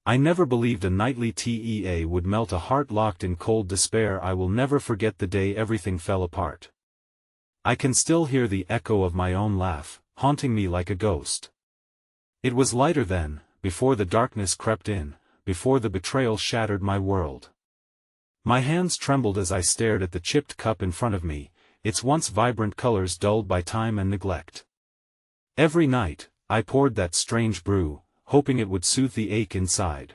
I never believed a nightly TEA would melt a heart locked in cold despair. I will never forget the day everything fell apart. I can still hear the echo of my own laugh, haunting me like a ghost. It was lighter then, before the darkness crept in, before the betrayal shattered my world. My hands trembled as I stared at the chipped cup in front of me, its once vibrant colors dulled by time and neglect. Every night, I poured that strange brew, hoping it would soothe the ache inside.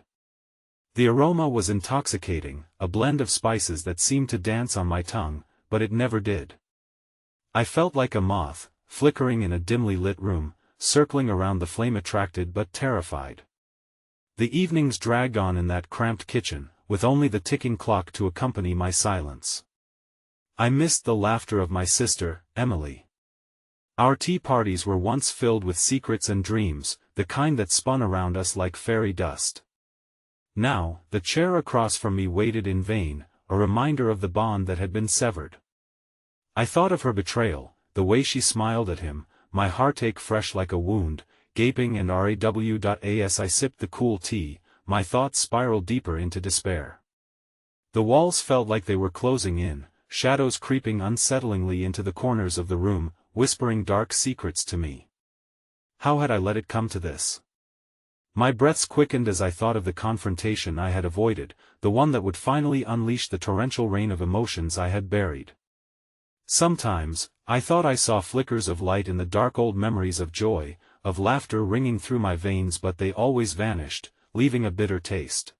The aroma was intoxicating, a blend of spices that seemed to dance on my tongue, but it never did. I felt like a moth, flickering in a dimly lit room, circling around the flame attracted but terrified. The evenings dragged on in that cramped kitchen, with only the ticking clock to accompany my silence. I missed the laughter of my sister, Emily. Our tea parties were once filled with secrets and dreams, the kind that spun around us like fairy dust. Now, the chair across from me waited in vain, a reminder of the bond that had been severed. I thought of her betrayal, the way she smiled at him, my heartache fresh like a wound, gaping and as I sipped the cool tea, my thoughts spiraled deeper into despair. The walls felt like they were closing in, shadows creeping unsettlingly into the corners of the room, whispering dark secrets to me. How had I let it come to this? My breaths quickened as I thought of the confrontation I had avoided, the one that would finally unleash the torrential rain of emotions I had buried. Sometimes, I thought I saw flickers of light in the dark old memories of joy, of laughter ringing through my veins, but they always vanished, leaving a bitter taste.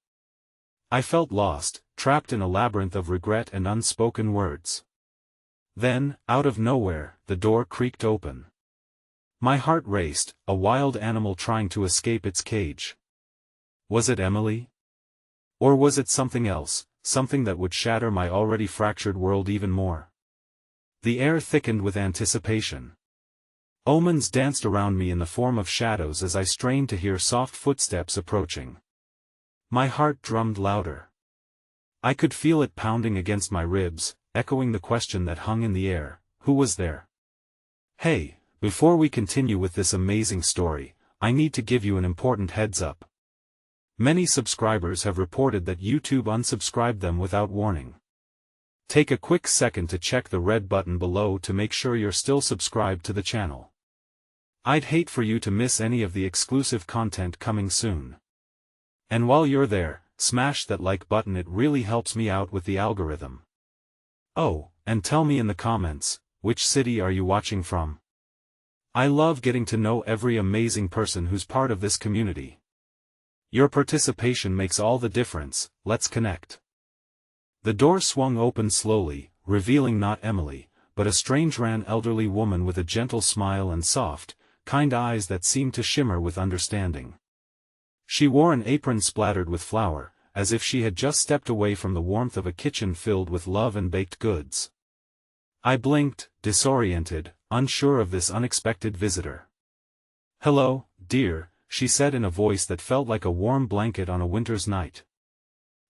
I felt lost, trapped in a labyrinth of regret and unspoken words. Then, out of nowhere, the door creaked open. My heart raced, a wild animal trying to escape its cage. Was it Emily? Or was it something else, something that would shatter my already fractured world even more? The air thickened with anticipation. Omens danced around me in the form of shadows as I strained to hear soft footsteps approaching. My heart drummed louder. I could feel it pounding against my ribs, echoing the question that hung in the air: who was there? Hey, before we continue with this amazing story, I need to give you an important heads up. Many subscribers have reported that YouTube unsubscribed them without warning. Take a quick second to check the red button below to make sure you're still subscribed to the channel. I'd hate for you to miss any of the exclusive content coming soon. And while you're there, smash that like button, it really helps me out with the algorithm. Oh, and tell me in the comments, which city are you watching from? I love getting to know every amazing person who's part of this community. Your participation makes all the difference. Let's connect. The door swung open slowly, revealing not Emily, but a strange elderly woman with a gentle smile and soft, kind eyes that seemed to shimmer with understanding. She wore an apron splattered with flour, as if she had just stepped away from the warmth of a kitchen filled with love and baked goods. I blinked, disoriented, unsure of this unexpected visitor. "Hello, dear," she said in a voice that felt like a warm blanket on a winter's night.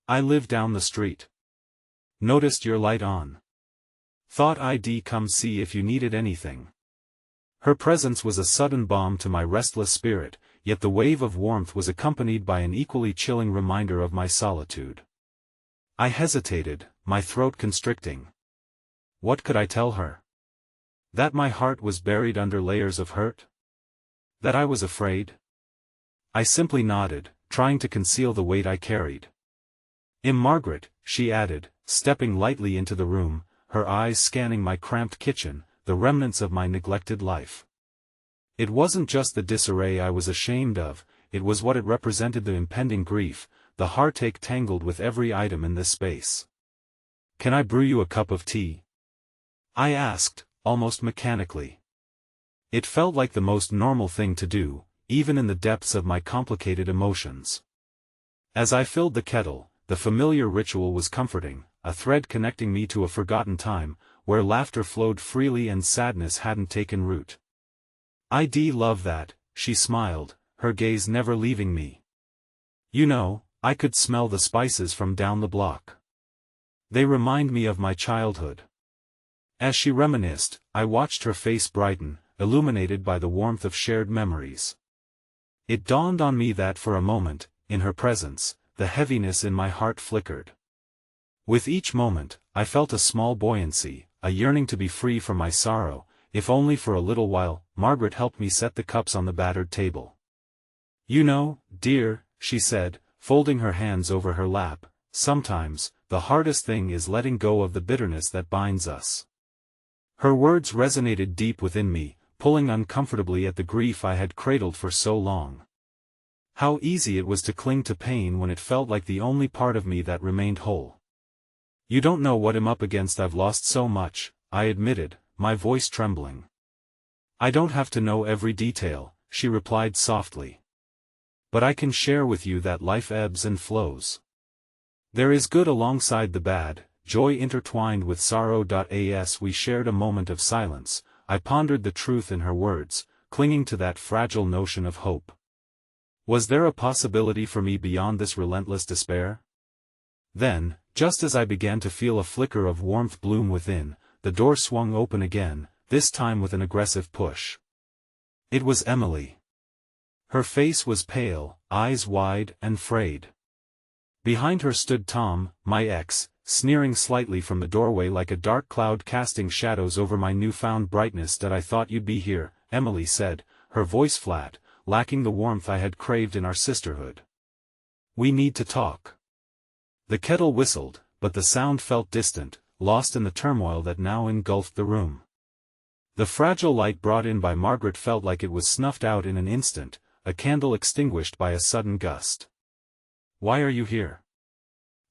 "I live down the street. Noticed your light on. Thought I'd come see if you needed anything." Her presence was a sudden balm to my restless spirit, yet the wave of warmth was accompanied by an equally chilling reminder of my solitude. I hesitated, my throat constricting. What could I tell her? That my heart was buried under layers of hurt? That I was afraid? I simply nodded, trying to conceal the weight I carried. Margaret," she added, stepping lightly into the room, her eyes scanning my cramped kitchen, the remnants of my neglected life. It wasn't just the disarray I was ashamed of, it was what it represented: the impending grief, the heartache tangled with every item in this space. "Can I brew you a cup of tea?" I asked, almost mechanically. It felt like the most normal thing to do, even in the depths of my complicated emotions. As I filled the kettle, the familiar ritual was comforting, a thread connecting me to a forgotten time, where laughter flowed freely and sadness hadn't taken root. "I'd love that," she smiled, her gaze never leaving me. "You know, I could smell the spices from down the block. They remind me of my childhood." As she reminisced, I watched her face brighten, illuminated by the warmth of shared memories. It dawned on me that for a moment, in her presence, the heaviness in my heart flickered. With each moment, I felt a small buoyancy, a yearning to be free from my sorrow, if only for a little while. Margaret helped me set the cups on the battered table. "You know, dear," she said, folding her hands over her lap, "sometimes, the hardest thing is letting go of the bitterness that binds us." Her words resonated deep within me, pulling uncomfortably at the grief I had cradled for so long. How easy it was to cling to pain when it felt like the only part of me that remained whole. "You don't know what I'm up against. I've lost so much," I admitted, my voice trembling. "I don't have to know every detail," she replied softly. "But I can share with you that life ebbs and flows. There is good alongside the bad, joy intertwined with sorrow. As we shared a moment of silence, I pondered the truth in her words, clinging to that fragile notion of hope. Was there a possibility for me beyond this relentless despair? Then, just as I began to feel a flicker of warmth bloom within, the door swung open again, this time with an aggressive push. It was Emily. Her face was pale, eyes wide and frayed. Behind her stood Tom, my ex, sneering slightly from the doorway like a dark cloud casting shadows over my newfound brightness. "That I thought you'd be here," Emily said, her voice flat, lacking the warmth I had craved in our sisterhood. "We need to talk." The kettle whistled, but the sound felt distant, lost in the turmoil that now engulfed the room. The fragile light brought in by Margaret felt like it was snuffed out in an instant, a candle extinguished by a sudden gust. "Why are you here?"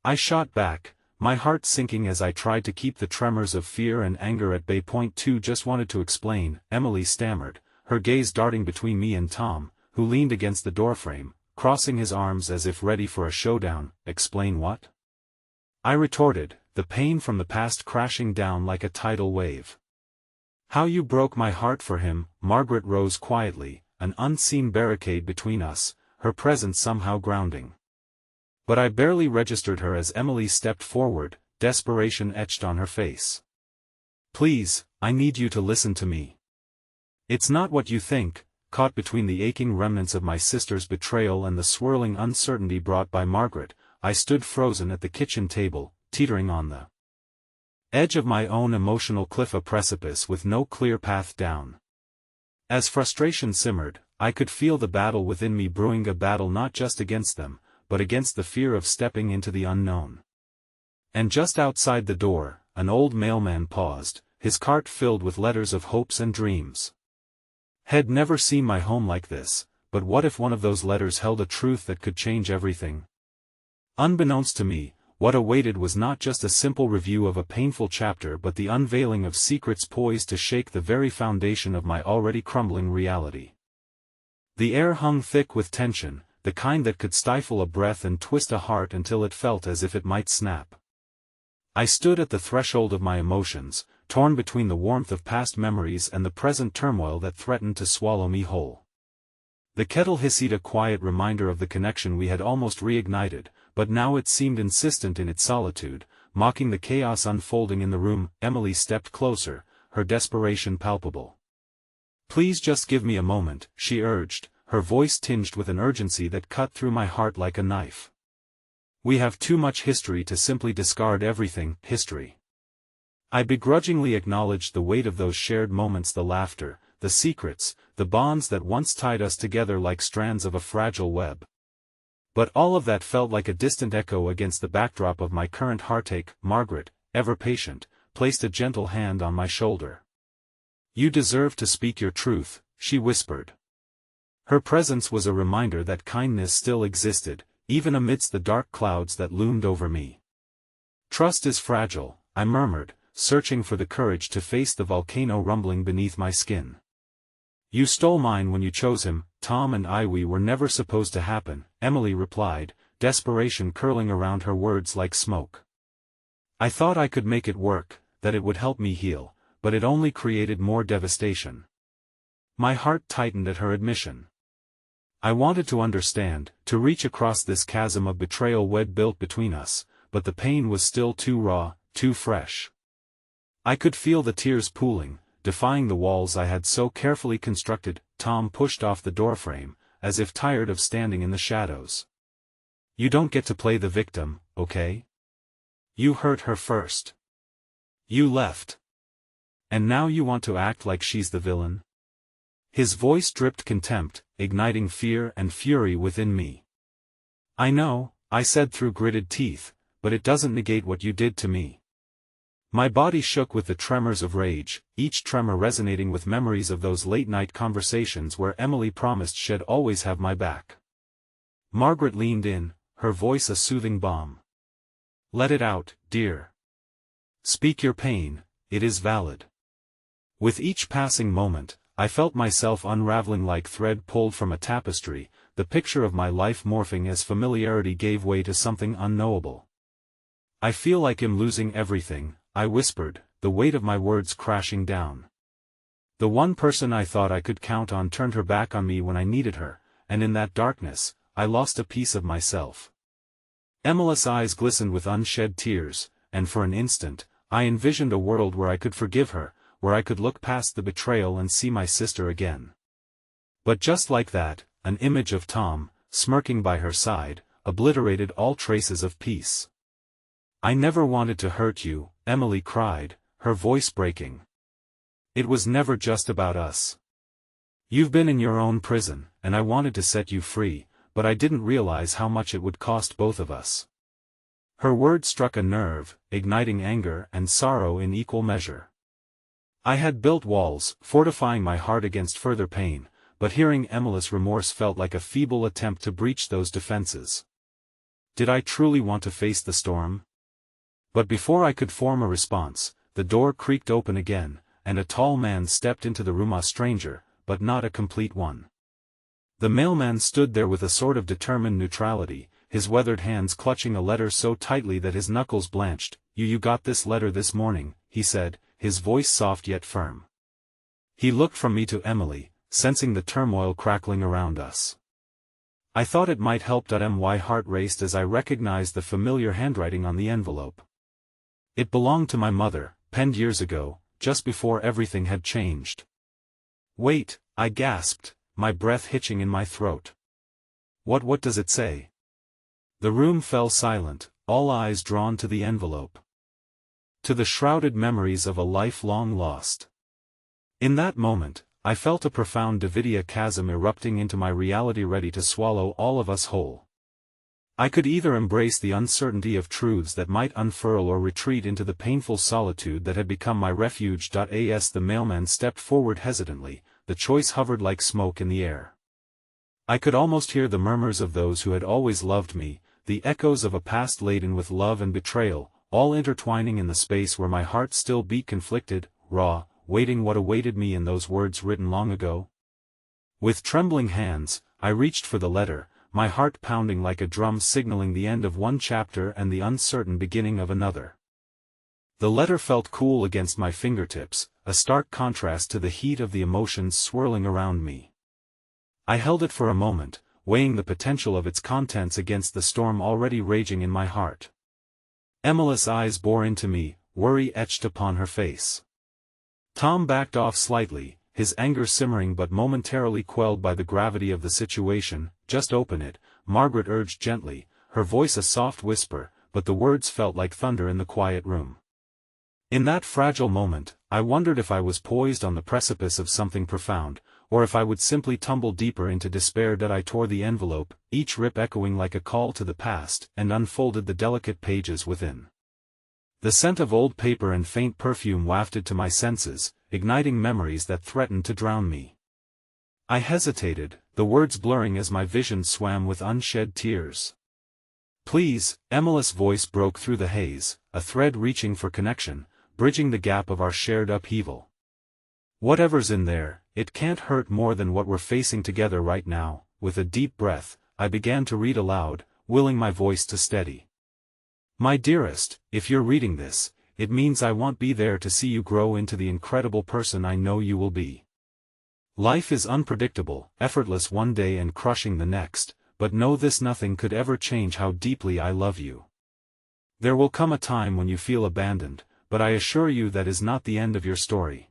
I shot back, my heart sinking as I tried to keep the tremors of fear and anger at bay. "2 just wanted to explain," Emily stammered, her gaze darting between me and Tom, who leaned against the doorframe, crossing his arms as if ready for a showdown. "Explain what?" I retorted, the pain from the past crashing down like a tidal wave. "How you broke my heart for him." Margaret rose quietly, an unseen barricade between us, her presence somehow grounding. But I barely registered her as Emily stepped forward, desperation etched on her face. "Please, I need you to listen to me. It's not what you think." Caught between the aching remnants of my sister's betrayal and the swirling uncertainty brought by Margaret, I stood frozen at the kitchen table, teetering on the edge of my own emotional cliff, a precipice with no clear path down. As frustration simmered, I could feel the battle within me brewing, a battle not just against them, but against the fear of stepping into the unknown. And just outside the door, an old mailman paused, his cart filled with letters of hopes and dreams. Had never seen my home like this, but what if one of those letters held a truth that could change everything? Unbeknownst to me, what awaited was not just a simple review of a painful chapter but the unveiling of secrets poised to shake the very foundation of my already crumbling reality. The air hung thick with tension, the kind that could stifle a breath and twist a heart until it felt as if it might snap. I stood at the threshold of my emotions, torn between the warmth of past memories and the present turmoil that threatened to swallow me whole. The kettle hissed, a quiet reminder of the connection we had almost reignited, but now it seemed insistent in its solitude, mocking the chaos unfolding in the room. Emily stepped closer, her desperation palpable. "Please just give me a moment," she urged, her voice tinged with an urgency that cut through my heart like a knife. "We have too much history to simply discard everything." History. I begrudgingly acknowledged the weight of those shared moments, the laughter, the secrets, the bonds that once tied us together like strands of a fragile web. But all of that felt like a distant echo against the backdrop of my current heartache. Margaret, ever patient, placed a gentle hand on my shoulder. "You deserve to speak your truth," she whispered. Her presence was a reminder that kindness still existed, even amidst the dark clouds that loomed over me. "Trust is fragile," I murmured, searching for the courage to face the volcano rumbling beneath my skin. "You stole mine when you chose him, Tom, and we were never supposed to happen," Emily replied, desperation curling around her words like smoke. "I thought I could make it work, that it would help me heal, but it only created more devastation." My heart tightened at her admission. I wanted to understand, to reach across this chasm of betrayal we'd built between us, but the pain was still too raw, too fresh. I could feel the tears pooling, defying the walls I had so carefully constructed. Tom pushed off the doorframe, as if tired of standing in the shadows. You don't get to play the victim, okay? You hurt her first. You left. And now you want to act like she's the villain? His voice dripped contempt, igniting fear and fury within me. I know, I said through gritted teeth, but it doesn't negate what you did to me. My body shook with the tremors of rage, each tremor resonating with memories of those late-night conversations where Emily promised she'd always have my back. Margaret leaned in, her voice a soothing balm. Let it out, dear. Speak your pain, it is valid. With each passing moment, I felt myself unraveling like thread pulled from a tapestry, the picture of my life morphing as familiarity gave way to something unknowable. I feel like I'm losing everything, I whispered, the weight of my words crashing down. The one person I thought I could count on turned her back on me when I needed her, and in that darkness, I lost a piece of myself. Emily's eyes glistened with unshed tears, and for an instant, I envisioned a world where I could forgive her, where I could look past the betrayal and see my sister again. But just like that, an image of Tom, smirking by her side, obliterated all traces of peace. I never wanted to hurt you, Emily cried, her voice breaking. It was never just about us. You've been in your own prison, and I wanted to set you free, but I didn't realize how much it would cost both of us. Her words struck a nerve, igniting anger and sorrow in equal measure. I had built walls, fortifying my heart against further pain, but hearing Emily's remorse felt like a feeble attempt to breach those defenses. Did I truly want to face the storm? But before I could form a response, the door creaked open again, and a tall man stepped into the room, a stranger, but not a complete one. The mailman stood there with a sort of determined neutrality, his weathered hands clutching a letter so tightly that his knuckles blanched. You got this letter this morning, he said, his voice soft yet firm. He looked from me to Emily, sensing the turmoil crackling around us. I thought it might help. My heart raced as I recognized the familiar handwriting on the envelope. It belonged to my mother, penned years ago, just before everything had changed. Wait, I gasped, my breath hitching in my throat. What does it say? The room fell silent, all eyes drawn to the envelope. To the shrouded memories of a life long lost. In that moment, I felt a profound Davidia chasm erupting into my reality, ready to swallow all of us whole. I could either embrace the uncertainty of truths that might unfurl or retreat into the painful solitude that had become my refuge. As the mailman stepped forward hesitantly, the choice hovered like smoke in the air. I could almost hear the murmurs of those who had always loved me, the echoes of a past laden with love and betrayal, all intertwining in the space where my heart still beat conflicted, raw, waiting what awaited me in those words written long ago. With trembling hands, I reached for the letter, my heart pounding like a drum, signaling the end of one chapter and the uncertain beginning of another. The letter felt cool against my fingertips, a stark contrast to the heat of the emotions swirling around me. I held it for a moment, weighing the potential of its contents against the storm already raging in my heart. Emily's eyes bore into me, worry etched upon her face. Tom backed off slightly, his anger simmering but momentarily quelled by the gravity of the situation. Just open it, Margaret urged gently, her voice a soft whisper, but the words felt like thunder in the quiet room. In that fragile moment, I wondered if I was poised on the precipice of something profound, or if I would simply tumble deeper into despair. I tore the envelope, each rip echoing like a call to the past, and unfolded the delicate pages within. The scent of old paper and faint perfume wafted to my senses, igniting memories that threatened to drown me. I hesitated, the words blurring as my vision swam with unshed tears. Please, Emily's voice broke through the haze, a thread reaching for connection, bridging the gap of our shared upheaval. Whatever's in there, it can't hurt more than what we're facing together right now. With a deep breath, I began to read aloud, willing my voice to steady. My dearest, if you're reading this, it means I won't be there to see you grow into the incredible person I know you will be. Life is unpredictable, effortless one day and crushing the next, but know this: nothing could ever change how deeply I love you. There will come a time when you feel abandoned, but I assure you that is not the end of your story.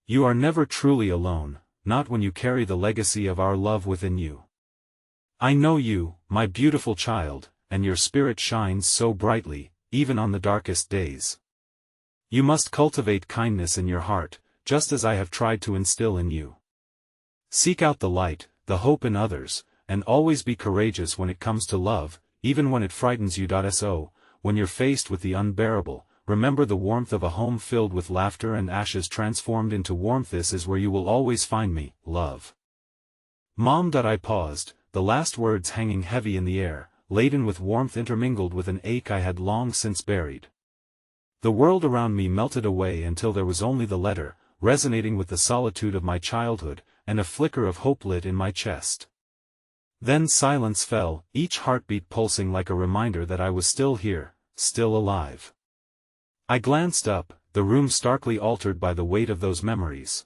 You are never truly alone, not when you carry the legacy of our love within you. I know you, my beautiful child, and your spirit shines so brightly, even on the darkest days. You must cultivate kindness in your heart, just as I have tried to instill in you. Seek out the light, the hope in others, and always be courageous when it comes to love, even when it frightens you. So, when you're faced with the unbearable, remember the warmth of a home filled with laughter and ashes transformed into warmth. This is where you will always find me, love. Mom. I paused, the last words hanging heavy in the air, laden with warmth intermingled with an ache I had long since buried. The world around me melted away until there was only the letter, resonating with the solitude of my childhood, and a flicker of hope lit in my chest. Then silence fell, each heartbeat pulsing like a reminder that I was still here, still alive. I glanced up, the room starkly altered by the weight of those memories.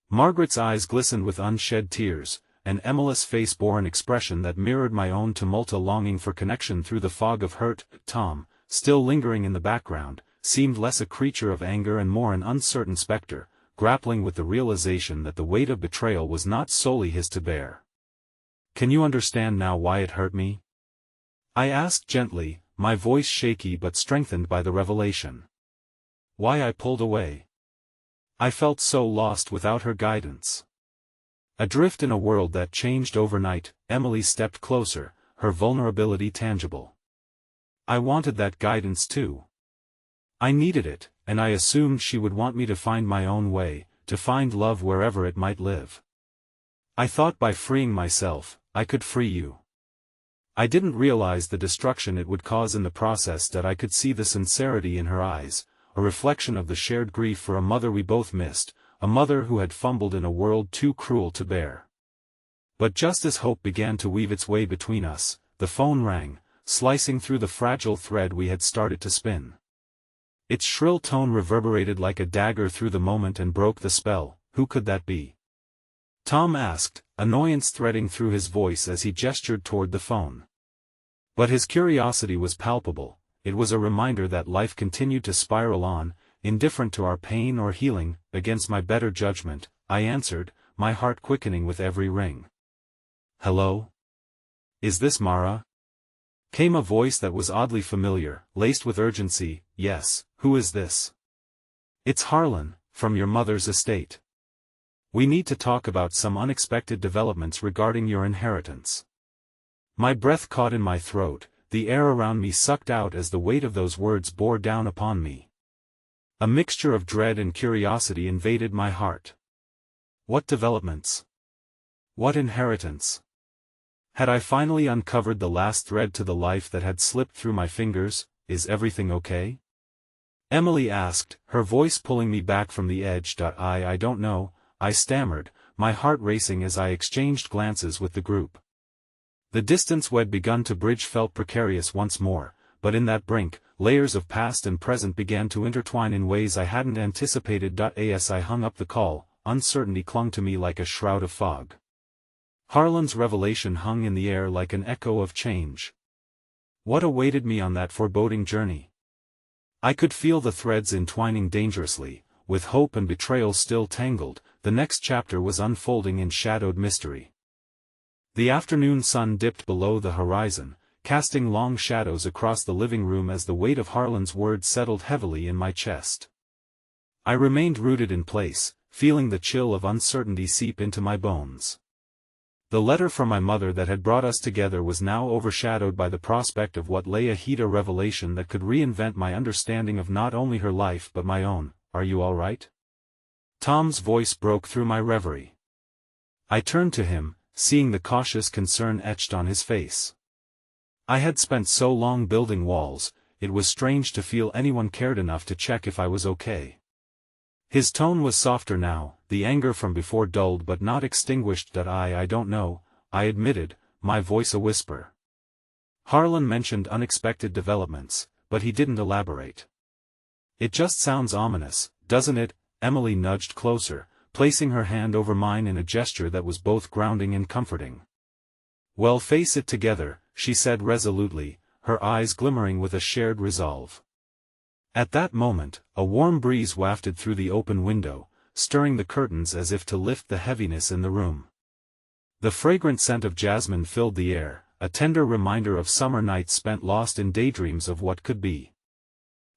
Margaret's eyes glistened with unshed tears, and Emily's face bore an expression that mirrored my own tumult, a longing for connection through the fog of hurt. Tom, still lingering in the background, seemed less a creature of anger and more an uncertain specter, grappling with the realization that the weight of betrayal was not solely his to bear. Can you understand now why it hurt me? I asked gently, my voice shaky but strengthened by the revelation. Why I pulled away. I felt so lost without her guidance. Adrift in a world that changed overnight. Emily stepped closer, her vulnerability tangible. I wanted that guidance too. I needed it, and I assumed she would want me to find my own way, to find love wherever it might live. I thought by freeing myself, I could free you. I didn't realize the destruction it would cause in the process. That I could see the sincerity in her eyes, a reflection of the shared grief for a mother we both missed, a mother who had fumbled in a world too cruel to bear. But just as hope began to weave its way between us, the phone rang, slicing through the fragile thread we had started to spin. Its shrill tone reverberated like a dagger through the moment and broke the spell. Who could that be? Tom asked, annoyance threading through his voice as he gestured toward the phone. But his curiosity was palpable. It was a reminder that life continued to spiral on, indifferent to our pain or healing. Against my better judgment, I answered, my heart quickening with every ring. Hello? Is this Mara? Came a voice that was oddly familiar, laced with urgency. Yes, who is this? It's Harlan, from your mother's estate. We need to talk about some unexpected developments regarding your inheritance. My breath caught in my throat, the air around me sucked out as the weight of those words bore down upon me. A mixture of dread and curiosity invaded my heart. What developments? What inheritance? Had I finally uncovered the last thread to the life that had slipped through my fingers? Is everything okay? Emily asked, her voice pulling me back from the edge. I don't know, I stammered, my heart racing as I exchanged glances with the group. The distance we'd begun to bridge felt precarious once more, but in that brink, layers of past and present began to intertwine in ways I hadn't anticipated. As I hung up the call, uncertainty clung to me like a shroud of fog. Harlan's revelation hung in the air like an echo of change. What awaited me on that foreboding journey? I could feel the threads entwining dangerously, with hope and betrayal still tangled. The next chapter was unfolding in shadowed mystery. The afternoon sun dipped below the horizon, casting long shadows across the living room as the weight of Harlan's words settled heavily in my chest. I remained rooted in place, feeling the chill of uncertainty seep into my bones. The letter from my mother that had brought us together was now overshadowed by the prospect of what lay ahead, a revelation that could reinvent my understanding of not only her life but my own. Are you all right? Tom's voice broke through my reverie. I turned to him, seeing the cautious concern etched on his face. I had spent so long building walls, it was strange to feel anyone cared enough to check if I was okay. His tone was softer now, the anger from before dulled but not extinguished. I don't know, I admitted, my voice a whisper. Harlan mentioned unexpected developments, but he didn't elaborate. It just sounds ominous, doesn't it? Emily nudged closer, placing her hand over mine in a gesture that was both grounding and comforting. Well, face it together, she said resolutely, her eyes glimmering with a shared resolve. At that moment, a warm breeze wafted through the open window, stirring the curtains as if to lift the heaviness in the room. The fragrant scent of jasmine filled the air, a tender reminder of summer nights spent lost in daydreams of what could be.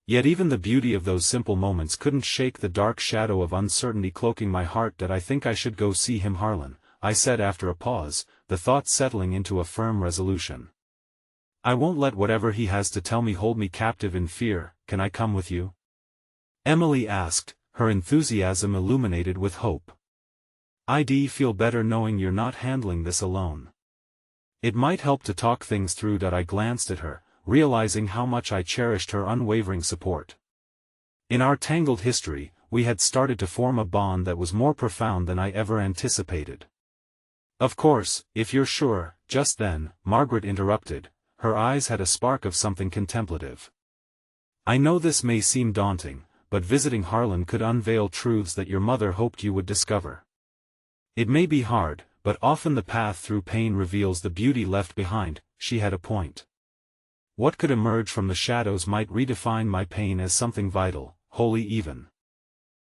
Yet even the beauty of those simple moments couldn't shake the dark shadow of uncertainty cloaking my heart. "That I think I should go see him, Harlan," I said after a pause, the thought settling into a firm resolution. "I won't let whatever he has to tell me hold me captive in fear. Can I come with you?" Emily asked, her enthusiasm illuminated with hope. "I'd feel better knowing you're not handling this alone. It might help to talk things through." I glanced at her, realizing how much I cherished her unwavering support. In our tangled history, we had started to form a bond that was more profound than I ever anticipated. "Of course, if you're sure." Just then, Margaret interrupted. Her eyes had a spark of something contemplative. "I know this may seem daunting, but visiting Harlan could unveil truths that your mother hoped you would discover. It may be hard, but often the path through pain reveals the beauty left behind." She had a point. What could emerge from the shadows might redefine my pain as something vital, wholly even.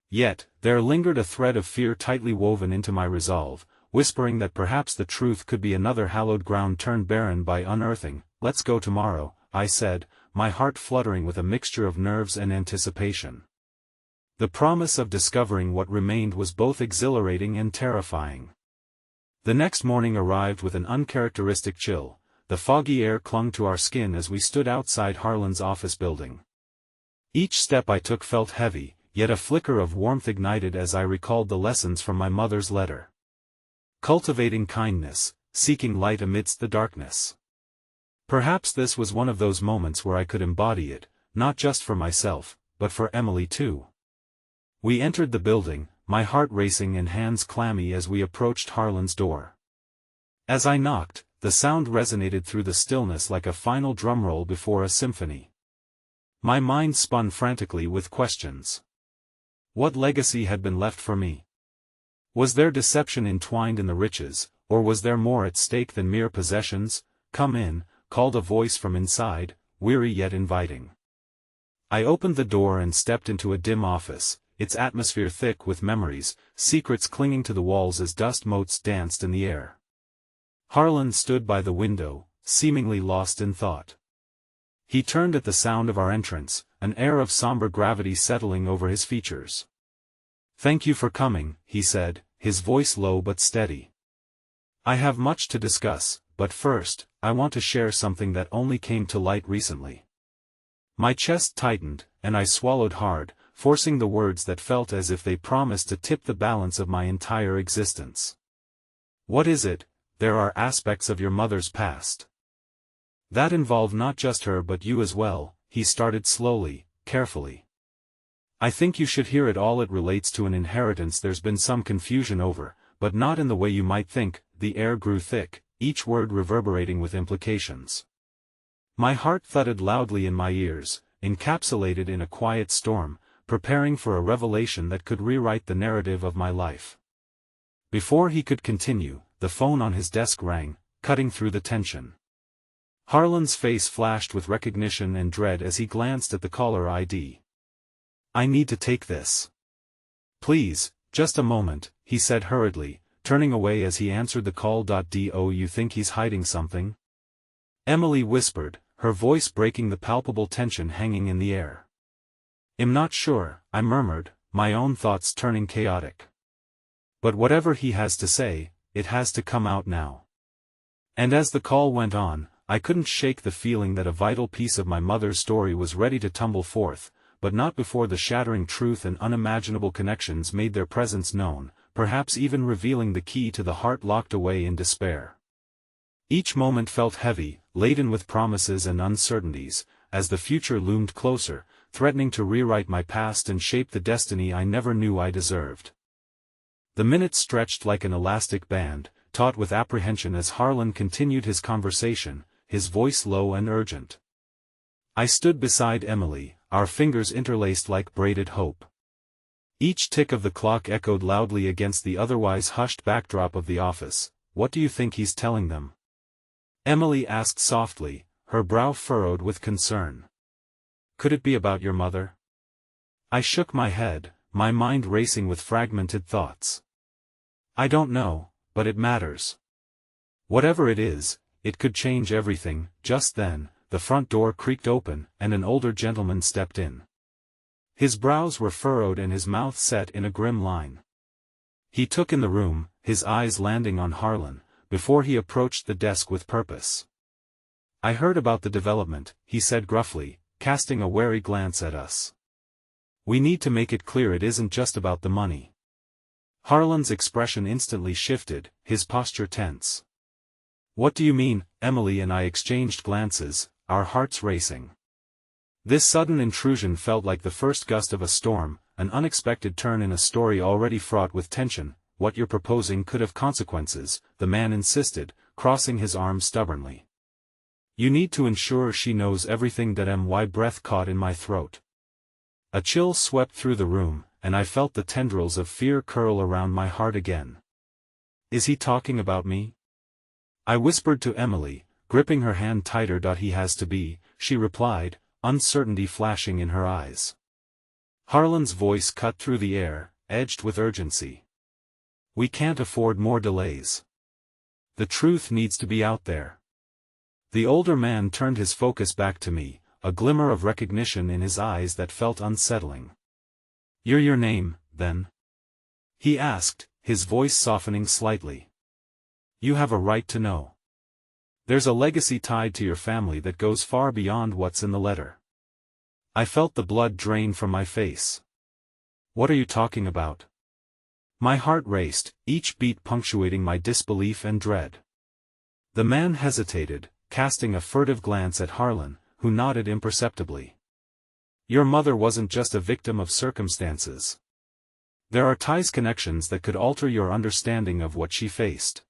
Yet, there lingered a thread of fear tightly woven into my resolve, whispering that perhaps the truth could be another hallowed ground turned barren by unearthing. "Let's go tomorrow," I said, my heart fluttering with a mixture of nerves and anticipation. The promise of discovering what remained was both exhilarating and terrifying. The next morning arrived with an uncharacteristic chill. The foggy air clung to our skin as we stood outside Harlan's office building. Each step I took felt heavy, yet a flicker of warmth ignited as I recalled the lessons from my mother's letter. Cultivating kindness, seeking light amidst the darkness. Perhaps this was one of those moments where I could embody it, not just for myself, but for Emily too. We entered the building, my heart racing and hands clammy as we approached Harlan's door. As I knocked, the sound resonated through the stillness like a final drumroll before a symphony. My mind spun frantically with questions. What legacy had been left for me? Was there deception entwined in the riches, or was there more at stake than mere possessions? "Come in," called a voice from inside, weary yet inviting. I opened the door and stepped into a dim office, its atmosphere thick with memories, secrets clinging to the walls as dust motes danced in the air. Harlan stood by the window, seemingly lost in thought. He turned at the sound of our entrance, an air of somber gravity settling over his features. "Thank you for coming," he said, his voice low but steady. "I have much to discuss, but first, I want to share something that only came to light recently." My chest tightened, and I swallowed hard, forcing the words that felt as if they promised to tip the balance of my entire existence. "What is it?" "There are aspects of your mother's past that involve not just her but you as well," he started slowly, carefully. "I think you should hear it all. It relates to an inheritance there's been some confusion over, but not in the way you might think." The air grew thick, each word reverberating with implications. My heart thudded loudly in my ears, encapsulated in a quiet storm, preparing for a revelation that could rewrite the narrative of my life. Before he could continue, the phone on his desk rang, cutting through the tension. Harlan's face flashed with recognition and dread as he glanced at the caller ID. "I need to take this." "Please, just a moment," he said hurriedly, turning away as he answered the call. "Do you think he's hiding something?" Emily whispered, her voice breaking the palpable tension hanging in the air. "I'm not sure," I murmured, my own thoughts turning chaotic. "But whatever he has to say, it has to come out now." And as the call went on, I couldn't shake the feeling that a vital piece of my mother's story was ready to tumble forth, but not before the shattering truth and unimaginable connections made their presence known, perhaps even revealing the key to the heart locked away in despair. Each moment felt heavy, laden with promises and uncertainties, as the future loomed closer, threatening to rewrite my past and shape the destiny I never knew I deserved. The minutes stretched like an elastic band, taut with apprehension as Harlan continued his conversation, his voice low and urgent. I stood beside Emily, our fingers interlaced like braided hope. Each tick of the clock echoed loudly against the otherwise hushed backdrop of the office. "What do you think he's telling them?" Emily asked softly, her brow furrowed with concern. "Could it be about your mother?" I shook my head, my mind racing with fragmented thoughts. "I don't know, but it matters." Whatever it is, it could change everything. Just then, the front door creaked open, and an older gentleman stepped in. His brows were furrowed and his mouth set in a grim line. He took in the room, his eyes landing on Harlan, before he approached the desk with purpose. "I heard about the development," he said gruffly, casting a wary glance at us. "We need to make it clear it isn't just about the money." Harlan's expression instantly shifted, his posture tense. "What do you mean?" Emily and I exchanged glances, our hearts racing. This sudden intrusion felt like the first gust of a storm, an unexpected turn in a story already fraught with tension. "What you're proposing could have consequences," the man insisted, crossing his arms stubbornly. "You need to ensure she knows everything." My breath caught in my throat. A chill swept through the room, and I felt the tendrils of fear curl around my heart again. "Is he talking about me?" I whispered to Emily, gripping her hand tighter. "He has to be," she replied, uncertainty flashing in her eyes. Harlan's voice cut through the air, edged with urgency. "We can't afford more delays. The truth needs to be out there." The older man turned his focus back to me, a glimmer of recognition in his eyes that felt unsettling. "You're your name, then?" he asked, his voice softening slightly. "You have a right to know. There's a legacy tied to your family that goes far beyond what's in the letter." I felt the blood drain from my face. "What are you talking about?" My heart raced, each beat punctuating my disbelief and dread. The man hesitated, casting a furtive glance at Harlan, who nodded imperceptibly. "Your mother wasn't just a victim of circumstances. There are connections that could alter your understanding of what she faced.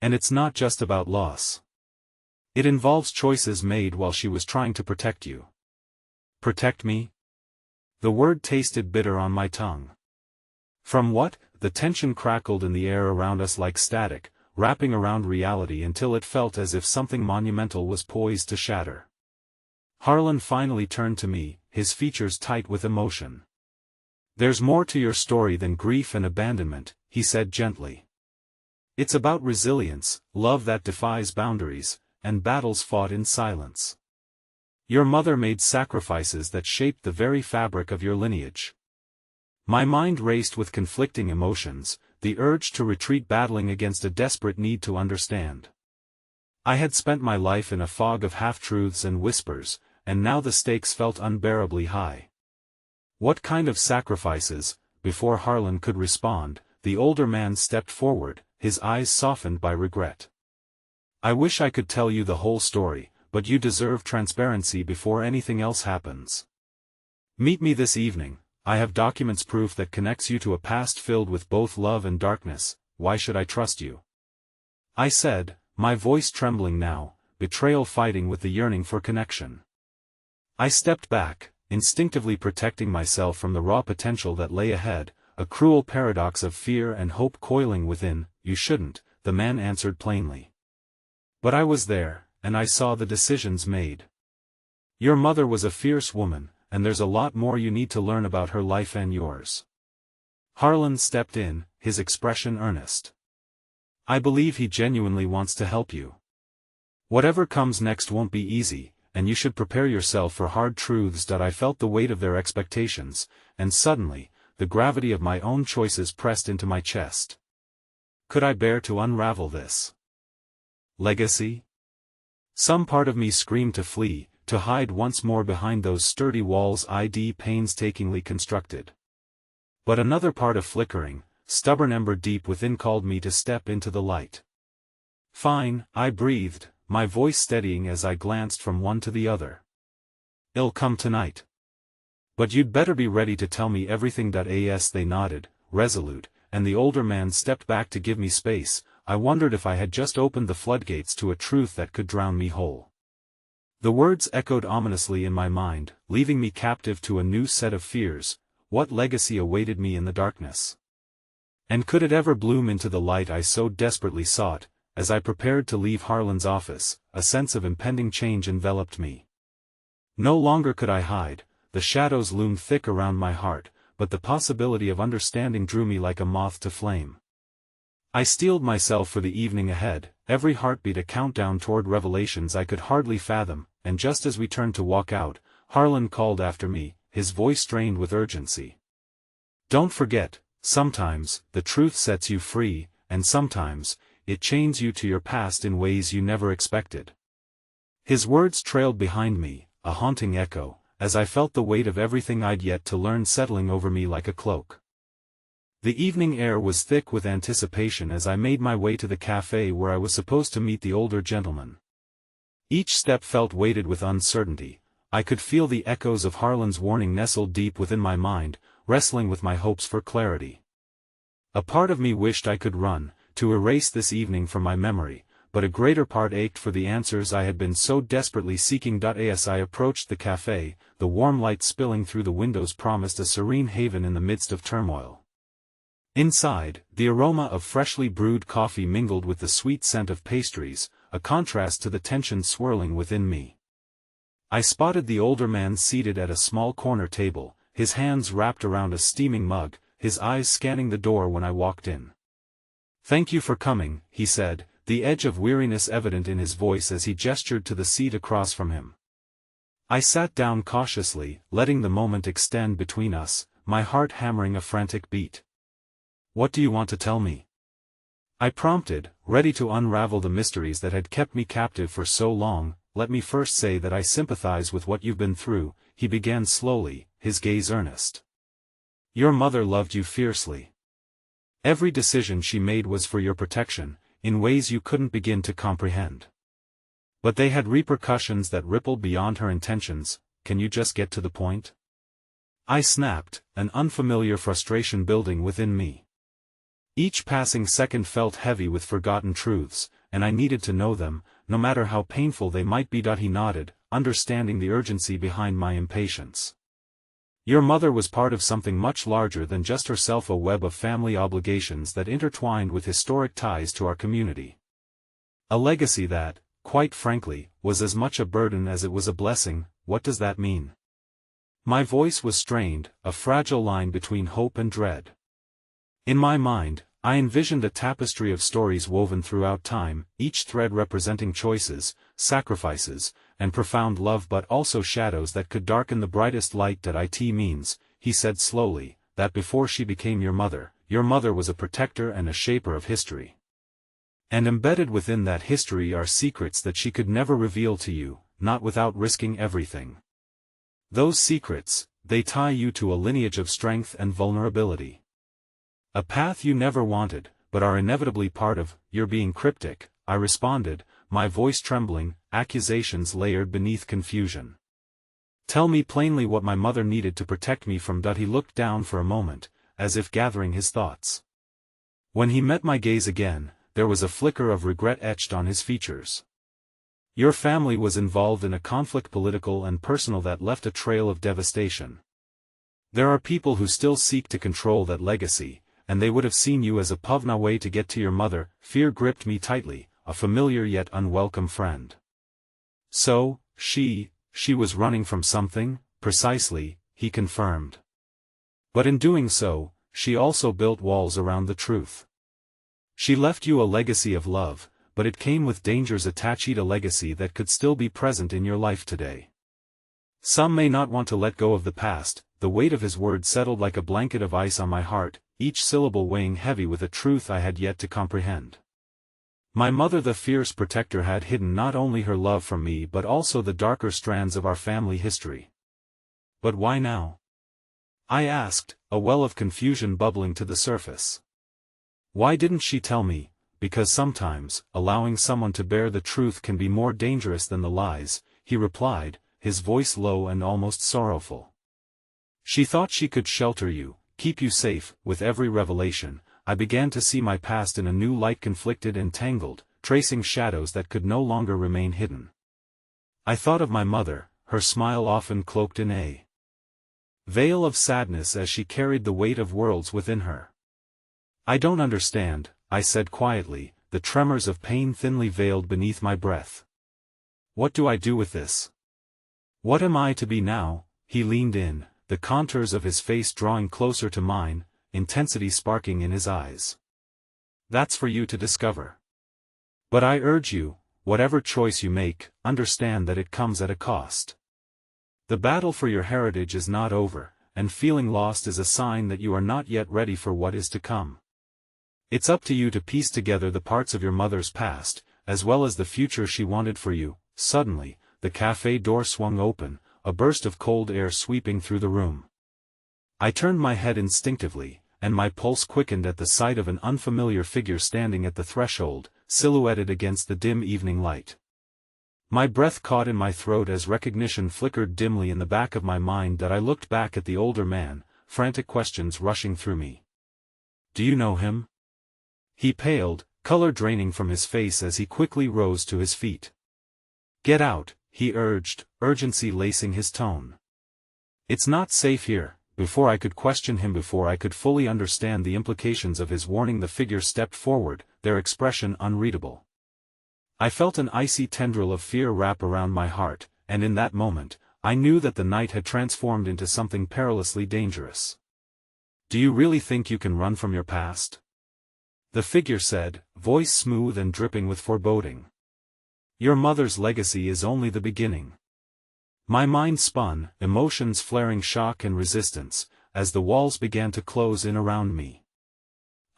And it's not just about loss. It involves choices made while she was trying to protect you." "Protect me?" The word tasted bitter on my tongue. "From what?" The tension crackled in the air around us like static, wrapping around reality until it felt as if something monumental was poised to shatter. Harlan finally turned to me, his features tight with emotion. "There's more to your story than grief and abandonment," he said gently. "It's about resilience, love that defies boundaries, and battles fought in silence. Your mother made sacrifices that shaped the very fabric of your lineage." My mind raced with conflicting emotions, the urge to retreat battling against a desperate need to understand. I had spent my life in a fog of half-truths and whispers, and now the stakes felt unbearably high. "What kind of sacrifices?" Before Harlan could respond, the older man stepped forward, his eyes softened by regret. "I wish I could tell you the whole story, but you deserve transparency before anything else happens. Meet me this evening. I have documents proof that connects you to a past filled with both love and darkness. Why should I trust you?" I said, my voice trembling now, betrayal fighting with the yearning for connection. I stepped back, instinctively protecting myself from the raw potential that lay ahead, a cruel paradox of fear and hope coiling within. "You shouldn't," the man answered plainly. "But I was there, and I saw the decisions made. Your mother was a fierce woman, and there's a lot more you need to learn about her life and yours." Harlan stepped in, his expression earnest. "I believe he genuinely wants to help you. Whatever comes next won't be easy, and you should prepare yourself for hard truths." I felt the weight of their expectations, and suddenly, the gravity of my own choices pressed into my chest. Could I bear to unravel this legacy? Some part of me screamed to flee, to hide once more behind those sturdy walls I'd painstakingly constructed. But another part of flickering, stubborn ember deep within called me to step into the light. "Fine," I breathed, my voice steadying as I glanced from one to the other. "It'll come tonight. But you'd better be ready to tell me everything." As they nodded, resolute, and the older man stepped back to give me space, I wondered if I had just opened the floodgates to a truth that could drown me whole. The words echoed ominously in my mind, leaving me captive to a new set of fears. What legacy awaited me in the darkness? And could it ever bloom into the light I so desperately sought? As I prepared to leave Harlan's office, a sense of impending change enveloped me. No longer could I hide, the shadows loomed thick around my heart, but the possibility of understanding drew me like a moth to flame. I steeled myself for the evening ahead, every heartbeat a countdown toward revelations I could hardly fathom, and just as we turned to walk out, Harlan called after me, his voice strained with urgency. "Don't forget, sometimes, the truth sets you free, and sometimes, it chains you to your past in ways you never expected." His words trailed behind me, a haunting echo, as I felt the weight of everything I'd yet to learn settling over me like a cloak. The evening air was thick with anticipation as I made my way to the cafe where I was supposed to meet the older gentleman. Each step felt weighted with uncertainty. I could feel the echoes of Harlan's warning nestled deep within my mind, wrestling with my hopes for clarity. A part of me wished I could run, to erase this evening from my memory, but a greater part ached for the answers I had been so desperately seeking. As I approached the cafe, the warm light spilling through the windows promised a serene haven in the midst of turmoil. Inside, the aroma of freshly brewed coffee mingled with the sweet scent of pastries, a contrast to the tension swirling within me. I spotted the older man seated at a small corner table, his hands wrapped around a steaming mug, his eyes scanning the door when I walked in. "Thank you for coming," he said, the edge of weariness evident in his voice as he gestured to the seat across from him. I sat down cautiously, letting the moment extend between us, my heart hammering a frantic beat. "What do you want to tell me?" I prompted, ready to unravel the mysteries that had kept me captive for so long. "Let me first say that I sympathize with what you've been through," he began slowly, his gaze earnest. "Your mother loved you fiercely. Every decision she made was for your protection, in ways you couldn't begin to comprehend. But they had repercussions that rippled beyond her intentions. Can you just get to the point?" I snapped, an unfamiliar frustration building within me. Each passing second felt heavy with forgotten truths, and I needed to know them, no matter how painful they might be. He nodded, understanding the urgency behind my impatience. "Your mother was part of something much larger than just herself, a web of family obligations that intertwined with historic ties to our community. A legacy that, quite frankly, was as much a burden as it was a blessing." "What does that mean?" My voice was strained, a fragile line between hope and dread. In my mind, I envisioned a tapestry of stories woven throughout time, each thread representing choices, sacrifices, and profound love, but also shadows that could darken the brightest light. "It means," he said slowly, "that before she became your mother was a protector and a shaper of history. And embedded within that history are secrets that she could never reveal to you, not without risking everything. Those secrets, they tie you to a lineage of strength and vulnerability. A path you never wanted, but are inevitably part of." "You're being cryptic," I responded, my voice trembling, accusations layered beneath confusion. "Tell me plainly what my mother needed to protect me from." He looked down for a moment, as if gathering his thoughts. When he met my gaze again, there was a flicker of regret etched on his features. "Your family was involved in a conflict, political and personal, that left a trail of devastation. There are people who still seek to control that legacy, and they would have seen you as a pavna way to get to your mother." Fear gripped me tightly, a familiar yet unwelcome friend. "So, she was running from something?" "Precisely," he confirmed. "But in doing so, she also built walls around the truth. She left you a legacy of love, but it came with dangers attached, a legacy that could still be present in your life today. Some may not want to let go of the past." The weight of his words settled like a blanket of ice on my heart, each syllable weighing heavy with a truth I had yet to comprehend. My mother, the fierce protector, had hidden not only her love from me but also the darker strands of our family history. "But why now?" I asked, a well of confusion bubbling to the surface. "Why didn't she tell me?" "Because sometimes, allowing someone to bear the truth can be more dangerous than the lies," he replied, his voice low and almost sorrowful. "She thought she could shelter you, keep you safe." With every revelation, I began to see my past in a new light, conflicted and tangled, tracing shadows that could no longer remain hidden. I thought of my mother, her smile often cloaked in a veil of sadness as she carried the weight of worlds within her. "I don't understand," I said quietly, the tremors of pain thinly veiled beneath my breath. "What do I do with this? What am I to be now?" He leaned in, the contours of his face drawing closer to mine, intensity sparking in his eyes. "That's for you to discover. But I urge you, whatever choice you make, understand that it comes at a cost. The battle for your heritage is not over, and feeling lost is a sign that you are not yet ready for what is to come. It's up to you to piece together the parts of your mother's past, as well as the future she wanted for you. Suddenly, the cafe door swung open, a burst of cold air sweeping through the room. I turned my head instinctively, and my pulse quickened at the sight of an unfamiliar figure standing at the threshold, silhouetted against the dim evening light. My breath caught in my throat as recognition flickered dimly in the back of my mind that I looked back at the older man, frantic questions rushing through me. "Do you know him?" He paled, color draining from his face as he quickly rose to his feet. "Get out," he urged, urgency lacing his tone. "It's not safe here." Before I could question him, before I could fully understand the implications of his warning, the figure stepped forward, their expression unreadable. I felt an icy tendril of fear wrap around my heart, and in that moment, I knew that the night had transformed into something perilously dangerous. "Do you really think you can run from your past?" the figure said, voice smooth and dripping with foreboding. "Your mother's legacy is only the beginning." My mind spun, emotions flaring shock and resistance, as the walls began to close in around me.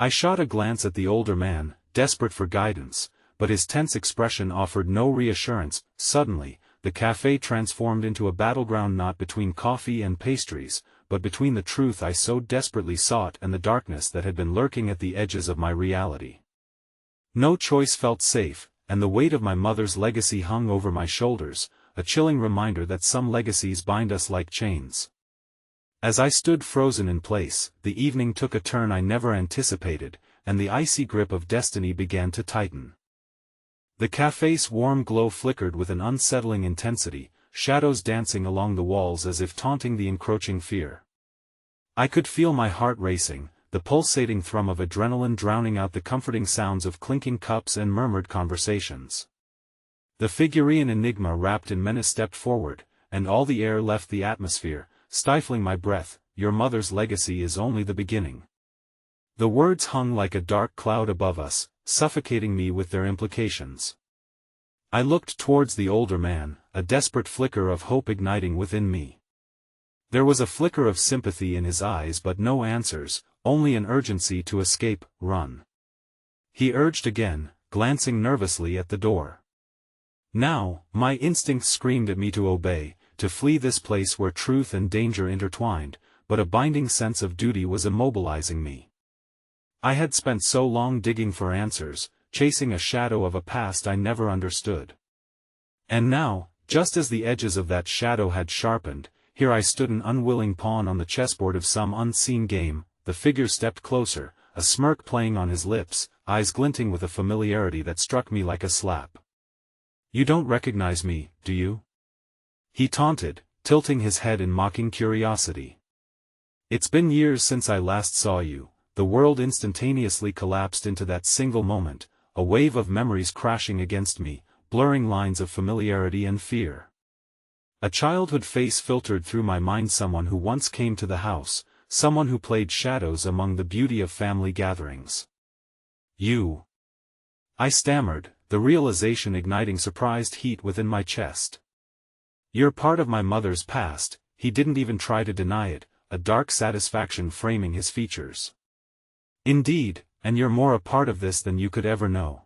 I shot a glance at the older man, desperate for guidance, but his tense expression offered no reassurance. Suddenly, the cafe transformed into a battleground, not between coffee and pastries, but between the truth I so desperately sought and the darkness that had been lurking at the edges of my reality. No choice felt safe, and the weight of my mother's legacy hung over my shoulders, a chilling reminder that some legacies bind us like chains. As I stood frozen in place, the evening took a turn I never anticipated, and the icy grip of destiny began to tighten. The cafe's warm glow flickered with an unsettling intensity, shadows dancing along the walls as if taunting the encroaching fear. I could feel my heart racing, the pulsating thrum of adrenaline drowning out the comforting sounds of clinking cups and murmured conversations. The Figurian enigma wrapped in menace stepped forward, and all the air left the atmosphere, stifling my breath. "Your mother's legacy is only the beginning." The words hung like a dark cloud above us, suffocating me with their implications. I looked towards the older man, a desperate flicker of hope igniting within me. There was a flicker of sympathy in his eyes, but no answers, only an urgency to escape. "Run," he urged again, glancing nervously at the door. Now, my instincts screamed at me to obey, to flee this place where truth and danger intertwined, but a binding sense of duty was immobilizing me. I had spent so long digging for answers, chasing a shadow of a past I never understood. And now, just as the edges of that shadow had sharpened, here I stood, an unwilling pawn on the chessboard of some unseen game. The figure stepped closer, a smirk playing on his lips, eyes glinting with a familiarity that struck me like a slap. "You don't recognize me, do you?" he taunted, tilting his head in mocking curiosity. "It's been years since I last saw you." The world instantaneously collapsed into that single moment, a wave of memories crashing against me, blurring lines of familiarity and fear. A childhood face filtered through my mind, someone who once came to the house, someone who played shadows among the beauty of family gatherings. "You," I stammered, the realization igniting surprised heat within my chest. "You're part of my mother's past." He didn't even try to deny it, a dark satisfaction framing his features. "Indeed, and you're more a part of this than you could ever know.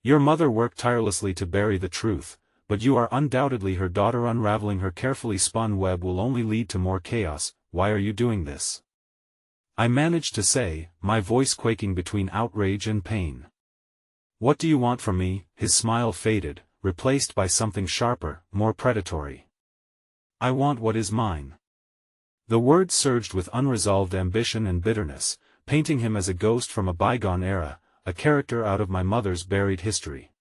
Your mother worked tirelessly to bury the truth, but you are undoubtedly her daughter. Unraveling her carefully spun web will only lead to more chaos. Why are you doing this?" I managed to say, my voice quaking between outrage and pain. "What do you want from me?" His smile faded, replaced by something sharper, more predatory. "I want what is mine." The words surged with unresolved ambition and bitterness, painting him as a ghost from a bygone era, a character out of my mother's buried history.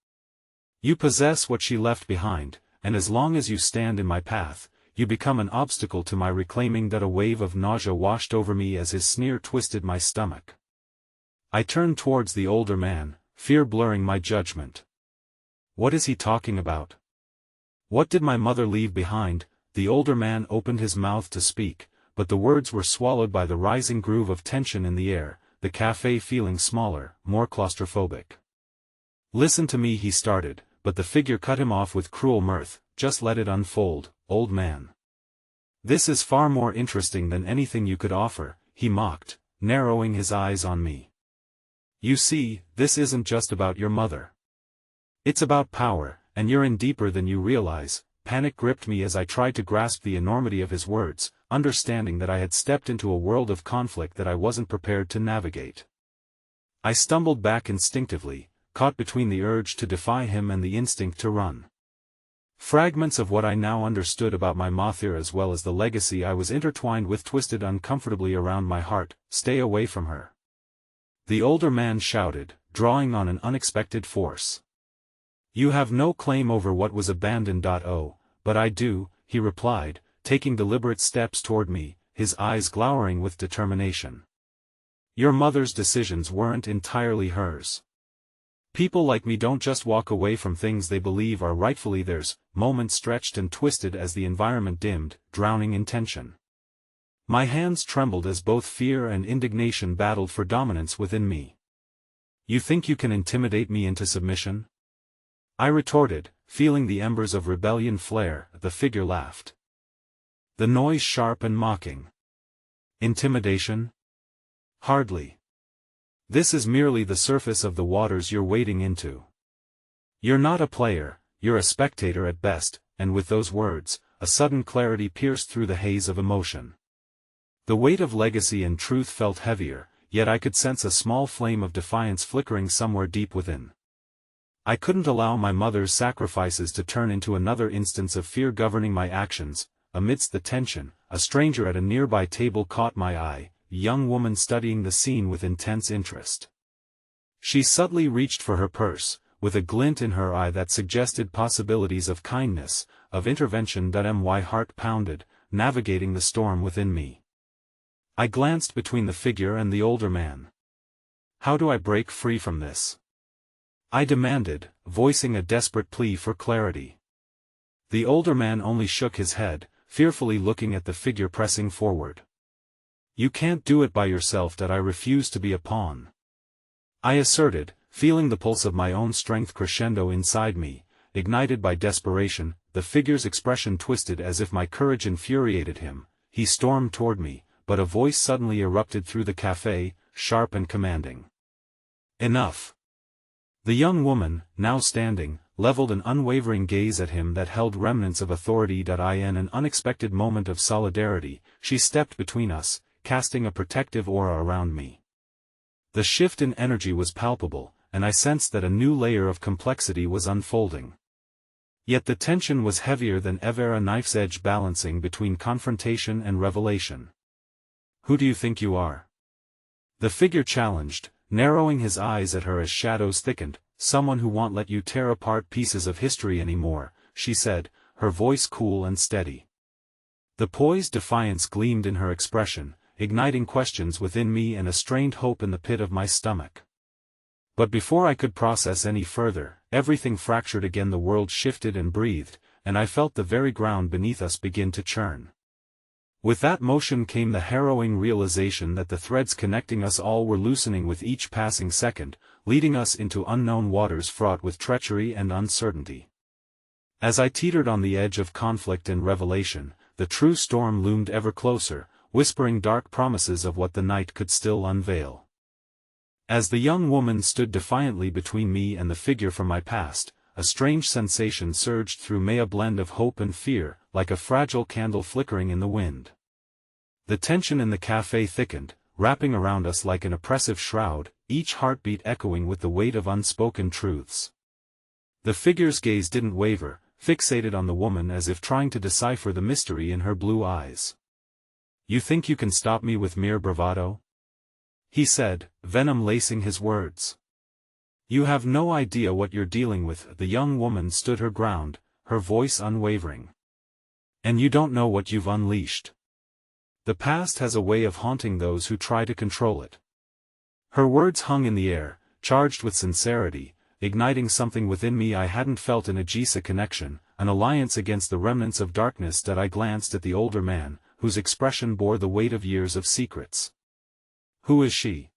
"You possess what she left behind, and as long as you stand in my path, you become an obstacle to my reclaiming that." A wave of nausea washed over me as his sneer twisted my stomach. I turned towards the older man, fear blurring my judgment. What is he talking about? What did my mother leave behind? The older man opened his mouth to speak, but the words were swallowed by the rising groove of tension in the air, the cafe feeling smaller, more claustrophobic. Listen to me, he started, but the figure cut him off with cruel mirth. Just let it unfold, old man. This is far more interesting than anything you could offer, he mocked, narrowing his eyes on me. You see, this isn't just about your mother. It's about power, and you're in deeper than you realize. Panic gripped me as I tried to grasp the enormity of his words, understanding that I had stepped into a world of conflict that I wasn't prepared to navigate. I stumbled back instinctively, caught between the urge to defy him and the instinct to run. Fragments of what I now understood about my Mothra as well as the legacy I was intertwined with twisted uncomfortably around my heart. Stay away from her. The older man shouted, drawing on an unexpected force. You have no claim over what was abandoned. Oh, but I do, he replied, taking deliberate steps toward me, his eyes glowering with determination. Your mother's decisions weren't entirely hers. People like me don't just walk away from things they believe are rightfully theirs. Moment stretched and twisted as the environment dimmed, drowning in tension. My hands trembled as both fear and indignation battled for dominance within me. You think you can intimidate me into submission? I retorted, feeling the embers of rebellion flare. The figure laughed. The noise sharp and mocking. Intimidation? Hardly. This is merely the surface of the waters you're wading into. You're not a player, you're a spectator at best, and with those words, a sudden clarity pierced through the haze of emotion. The weight of legacy and truth felt heavier, yet I could sense a small flame of defiance flickering somewhere deep within. I couldn't allow my mother's sacrifices to turn into another instance of fear governing my actions. Amidst the tension, a stranger at a nearby table caught my eye, a young woman studying the scene with intense interest. She subtly reached for her purse, with a glint in her eye that suggested possibilities of kindness, of intervention. My heart pounded, navigating the storm within me. I glanced between the figure and the older man. How do I break free from this? I demanded, voicing a desperate plea for clarity. The older man only shook his head, fearfully looking at the figure pressing forward. You can't do it by yourself. I refuse to be a pawn. I asserted, feeling the pulse of my own strength crescendo inside me, ignited by desperation. The figure's expression twisted as if my courage infuriated him. He stormed toward me, but a voice suddenly erupted through the cafe, sharp and commanding. Enough. The young woman, now standing, leveled an unwavering gaze at him that held remnants of authority. In an unexpected moment of solidarity, she stepped between us, casting a protective aura around me. The shift in energy was palpable, and I sensed that a new layer of complexity was unfolding. Yet the tension was heavier than ever, a knife's edge balancing between confrontation and revelation. Who do you think you are? The figure challenged, narrowing his eyes at her as shadows thickened. Someone who won't let you tear apart pieces of history anymore, she said, her voice cool and steady. The poised defiance gleamed in her expression, igniting questions within me and a strained hope in the pit of my stomach. But before I could process any further, everything fractured again. The world shifted and breathed, and I felt the very ground beneath us begin to churn. With that motion came the harrowing realization that the threads connecting us all were loosening with each passing second, leading us into unknown waters fraught with treachery and uncertainty. As I teetered on the edge of conflict and revelation, the true storm loomed ever closer, whispering dark promises of what the night could still unveil. As the young woman stood defiantly between me and the figure from my past, a strange sensation surged through me, a blend of hope and fear, like a fragile candle flickering in the wind. The tension in the cafe thickened, wrapping around us like an oppressive shroud, each heartbeat echoing with the weight of unspoken truths. The figure's gaze didn't waver, fixated on the woman as if trying to decipher the mystery in her blue eyes. You think you can stop me with mere bravado? He said, venom lacing his words. You have no idea what you're dealing with. The young woman stood her ground, her voice unwavering. And you don't know what you've unleashed. The past has a way of haunting those who try to control it. Her words hung in the air, charged with sincerity, igniting something within me I hadn't felt. In a Jisa connection, an alliance against the remnants of darkness. I glanced at the older man, whose expression bore the weight of years of secrets. Who is she?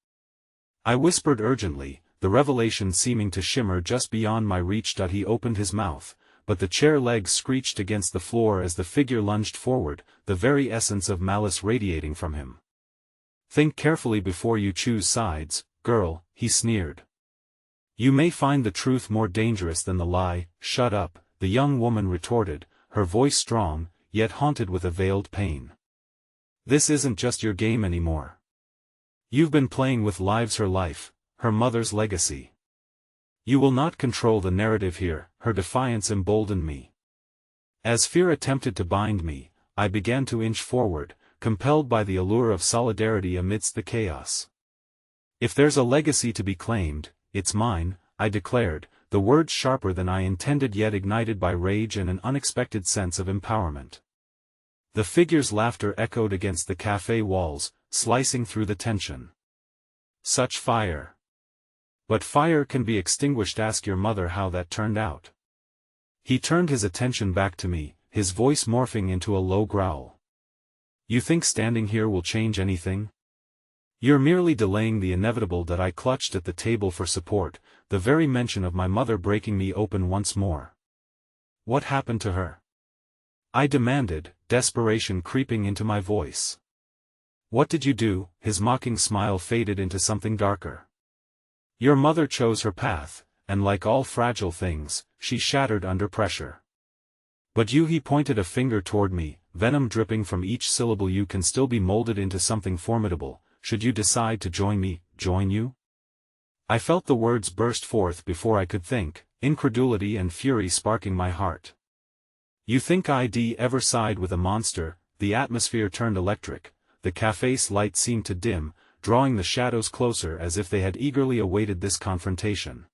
I whispered urgently, the revelation seeming to shimmer just beyond my reach. He opened his mouth, but the chair legs screeched against the floor as the figure lunged forward, the very essence of malice radiating from him. "Think carefully before you choose sides, girl," he sneered. "You may find the truth more dangerous than the lie." "Shut up," the young woman retorted, her voice strong, yet haunted with a veiled pain. "This isn't just your game anymore. You've been playing with lives, her life, her mother's legacy. You will not control the narrative here." Her defiance emboldened me. As fear attempted to bind me, I began to inch forward, compelled by the allure of solidarity amidst the chaos. "If there's a legacy to be claimed, it's mine," I declared, the words sharper than I intended yet ignited by rage and an unexpected sense of empowerment. The figure's laughter echoed against the cafe walls, slicing through the tension. "Such fire! But fire can be extinguished. Ask your mother how that turned out." He turned his attention back to me, his voice morphing into a low growl. "You think standing here will change anything? You're merely delaying the inevitable." That I clutched at the table for support, the very mention of my mother breaking me open once more. "What happened to her?" I demanded, desperation creeping into my voice. "What did you do?" His mocking smile faded into something darker. "Your mother chose her path, and like all fragile things, she shattered under pressure. But you," he pointed a finger toward me, venom dripping from each syllable, "you can still be molded into something formidable, should you decide to join me." "Join you?" I felt the words burst forth before I could think, incredulity and fury sparking my heart. "You think I'd ever side with a monster?" The atmosphere turned electric, the cafe's light seemed to dim, drawing the shadows closer as if they had eagerly awaited this confrontation.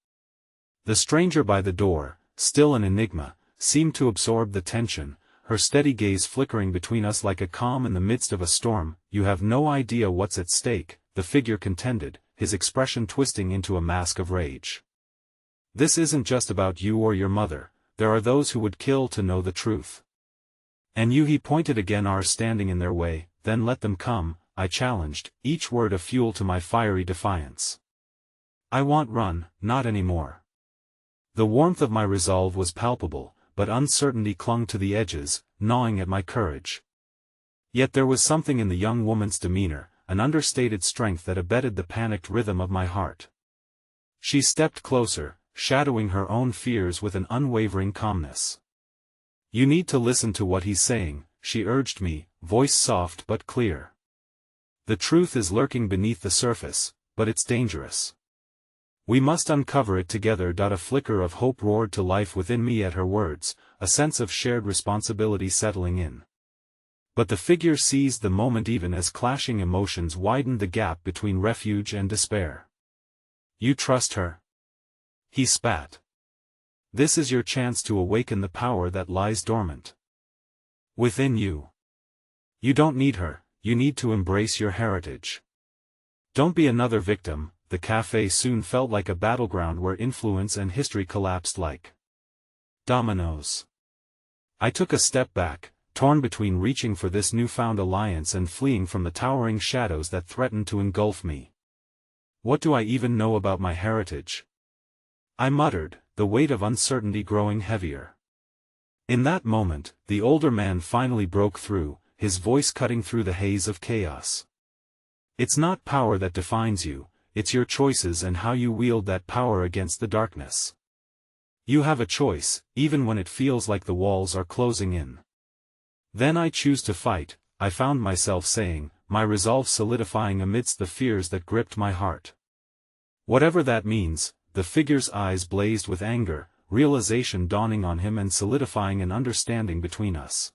The stranger by the door, still an enigma, seemed to absorb the tension, her steady gaze flickering between us like a calm in the midst of a storm. "You have no idea what's at stake," the figure contended, his expression twisting into a mask of rage. "This isn't just about you or your mother, there are those who would kill to know the truth. And you," he pointed again, "are standing in their way." "Then let them come," I challenged, each word a fuel to my fiery defiance. "I won't run, not anymore." The warmth of my resolve was palpable, but uncertainty clung to the edges, gnawing at my courage. Yet there was something in the young woman's demeanor, an understated strength that abetted the panicked rhythm of my heart. She stepped closer, shadowing her own fears with an unwavering calmness. "You need to listen to what he's saying," she urged me, voice soft but clear. "The truth is lurking beneath the surface, but it's dangerous. We must uncover it together." A flicker of hope roared to life within me at her words, a sense of shared responsibility settling in. But the figure seized the moment even as clashing emotions widened the gap between refuge and despair. "You trust her?" he spat. "This is your chance to awaken the power that lies dormant within you. You don't need her, you need to embrace your heritage. Don't be another victim." The cafe soon felt like a battleground where influence and history collapsed like dominoes. I took a step back, torn between reaching for this newfound alliance and fleeing from the towering shadows that threatened to engulf me. "What do I even know about my heritage?" I muttered, the weight of uncertainty growing heavier. In that moment, the older man finally broke through, his voice cutting through the haze of chaos. "It's not power that defines you, it's your choices and how you wield that power against the darkness. You have a choice, even when it feels like the walls are closing in." "Then I choose to fight," I found myself saying, my resolve solidifying amidst the fears that gripped my heart. "Whatever that means." The figure's eyes blazed with anger, realization dawning on him and solidifying an understanding between us.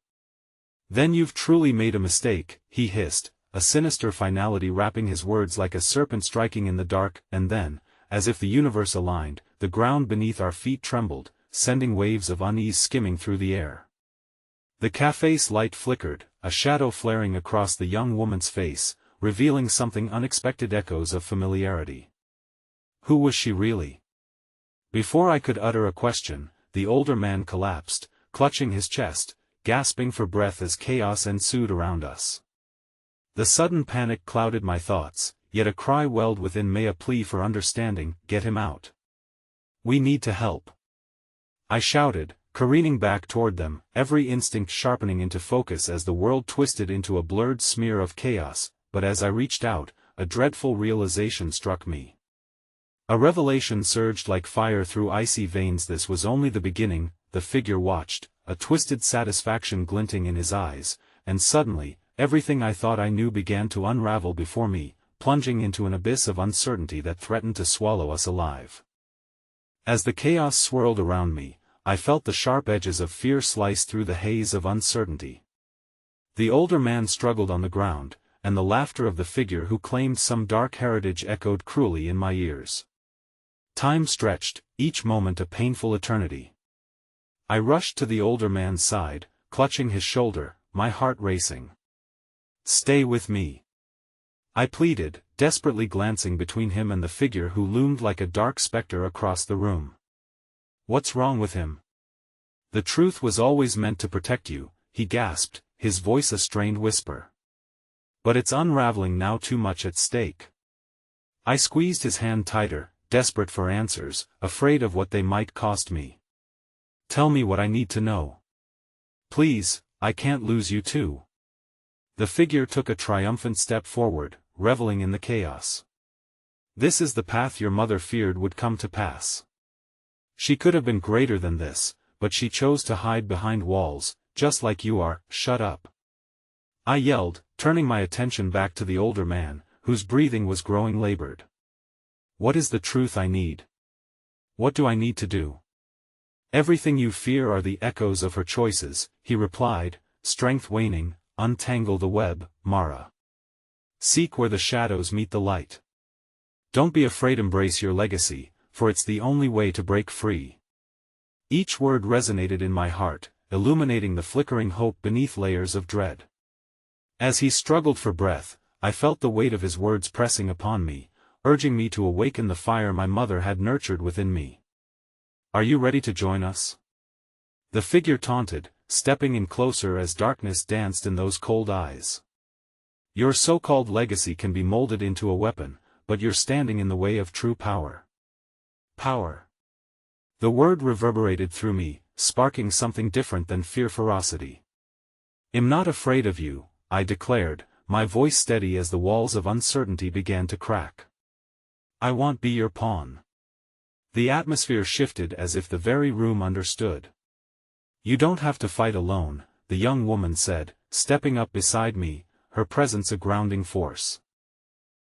"Then you've truly made a mistake," he hissed, a sinister finality wrapping his words like a serpent striking in the dark. And then, as if the universe aligned, the ground beneath our feet trembled, sending waves of unease skimming through the air. The cafe's light flickered, a shadow flaring across the young woman's face, revealing something unexpected, echoes of familiarity. Who was she really? Before I could utter a question, the older man collapsed, clutching his chest, gasping for breath as chaos ensued around us. The sudden panic clouded my thoughts, yet a cry welled within me, a plea for understanding. Get him out. We need to help. I shouted, careening back toward them, every instinct sharpening into focus as the world twisted into a blurred smear of chaos. But as I reached out, a dreadful realization struck me. A revelation surged like fire through icy veins. This was only the beginning. The figure watched, a twisted satisfaction glinting in his eyes, and suddenly, everything I thought I knew began to unravel before me, plunging into an abyss of uncertainty that threatened to swallow us alive. As the chaos swirled around me, I felt the sharp edges of fear slice through the haze of uncertainty. The older man struggled on the ground, and the laughter of the figure who claimed some dark heritage echoed cruelly in my ears. Time stretched, each moment a painful eternity. I rushed to the older man's side, clutching his shoulder, my heart racing. Stay with me. I pleaded, desperately glancing between him and the figure who loomed like a dark specter across the room. What's wrong with him? The truth was always meant to protect you, he gasped, his voice a strained whisper. But it's unraveling now, too much at stake. I squeezed his hand tighter, desperate for answers, afraid of what they might cost me. Tell me what I need to know. Please, I can't lose you too. The figure took a triumphant step forward, reveling in the chaos. This is the path your mother feared would come to pass. She could have been greater than this, but she chose to hide behind walls, just like you are. Shut up. I yelled, turning my attention back to the older man, whose breathing was growing labored. What is the truth I need? What do I need to do? Everything you fear are the echoes of her choices, he replied, strength waning. Untangle the web, Mara. Seek where the shadows meet the light. Don't be afraid, embrace your legacy, for it's the only way to break free. Each word resonated in my heart, illuminating the flickering hope beneath layers of dread. As he struggled for breath, I felt the weight of his words pressing upon me, urging me to awaken the fire my mother had nurtured within me. Are you ready to join us? The figure taunted, stepping in closer as darkness danced in those cold eyes. Your so-called legacy can be molded into a weapon, but you're standing in the way of true power. Power. The word reverberated through me, sparking something different than fear. Ferocity. I'm not afraid of you, I declared, my voice steady as the walls of uncertainty began to crack. I won't be your pawn. The atmosphere shifted as if the very room understood. You don't have to fight alone, the young woman said, stepping up beside me, her presence a grounding force.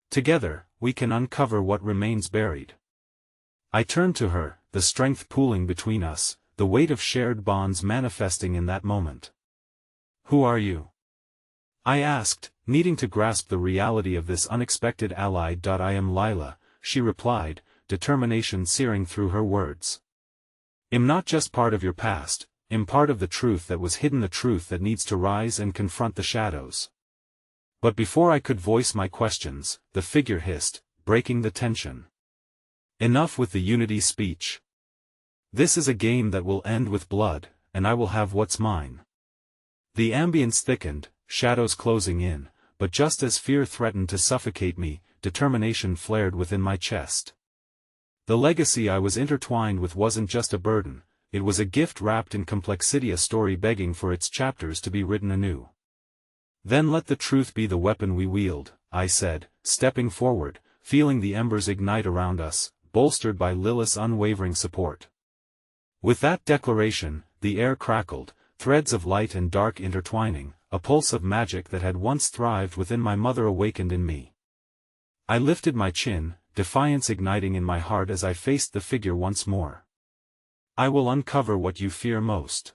Together, we can uncover what remains buried. I turned to her, the strength pooling between us, the weight of shared bonds manifesting in that moment. Who are you? I asked, needing to grasp the reality of this unexpected ally. I am Lila, she replied, determination searing through her words. I'm not just part of your past. I'm part of the truth that was hidden, the truth that needs to rise and confront the shadows. But before I could voice my questions, the figure hissed, breaking the tension. Enough with the unity speech. This is a game that will end with blood, and I will have what's mine. The ambience thickened, shadows closing in, but just as fear threatened to suffocate me, determination flared within my chest. The legacy I was intertwined with wasn't just a burden. It was a gift wrapped in complexity, a story begging for its chapters to be written anew. Then let the truth be the weapon we wield, I said, stepping forward, feeling the embers ignite around us, bolstered by Lilith's unwavering support. With that declaration, the air crackled, threads of light and dark intertwining, a pulse of magic that had once thrived within my mother awakened in me. I lifted my chin, defiance igniting in my heart as I faced the figure once more. I will uncover what you fear most.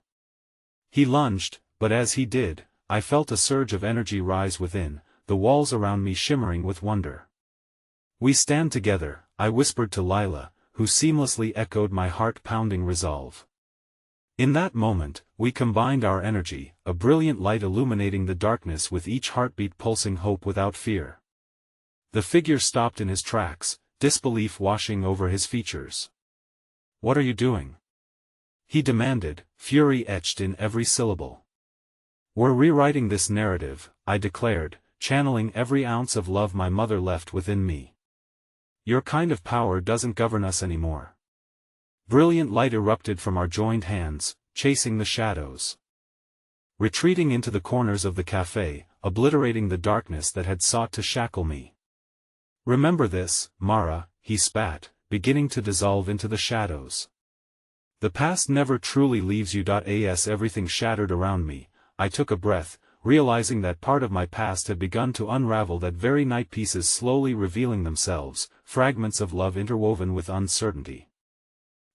He lunged, but as he did, I felt a surge of energy rise within, the walls around me shimmering with wonder. We stand together, I whispered to Lila, who seamlessly echoed my heart-pounding resolve. In that moment, we combined our energy, a brilliant light illuminating the darkness with each heartbeat pulsing hope without fear. The figure stopped in his tracks, disbelief washing over his features. What are you doing? He demanded, fury etched in every syllable. We're rewriting this narrative, I declared, channeling every ounce of love my mother left within me. Your kind of power doesn't govern us anymore. Brilliant light erupted from our joined hands, chasing the shadows. Retreating into the corners of the cafe, obliterating the darkness that had sought to shackle me. Remember this, Mara, he spat, beginning to dissolve into the shadows. The past never truly leaves you. As everything shattered around me, I took a breath, realizing that part of my past had begun to unravel that very night, pieces slowly revealing themselves, fragments of love interwoven with uncertainty.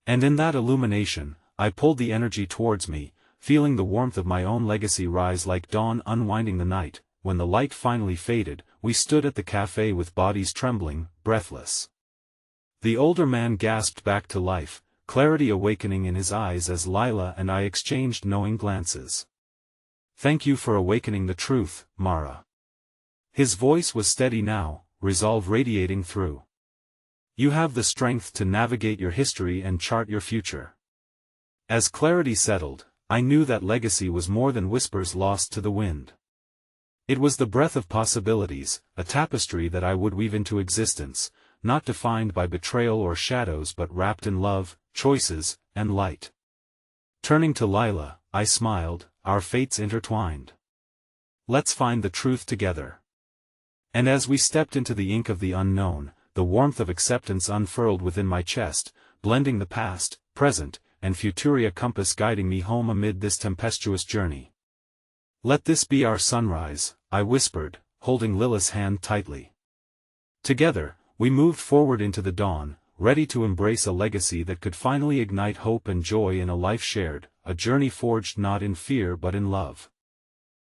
And in that illumination, I pulled the energy towards me, feeling the warmth of my own legacy rise like dawn unwinding the night. When the light finally faded, we stood at the cafe with bodies trembling, breathless. The older man gasped back to life, clarity awakening in his eyes as Lila and I exchanged knowing glances. Thank you for awakening the truth, Mara. His voice was steady now, resolve radiating through. You have the strength to navigate your history and chart your future. As clarity settled, I knew that legacy was more than whispers lost to the wind. It was the breath of possibilities, a tapestry that I would weave into existence, not defined by betrayal or shadows but wrapped in love, choices, and light. Turning to Lila, I smiled, our fates intertwined. Let's find the truth together. And as we stepped into the ink of the unknown, the warmth of acceptance unfurled within my chest, blending the past, present, and future compass guiding me home amid this tempestuous journey. Let this be our sunrise, I whispered, holding Lila's hand tightly. Together, we moved forward into the dawn, ready to embrace a legacy that could finally ignite hope and joy in a life shared, a journey forged not in fear but in love.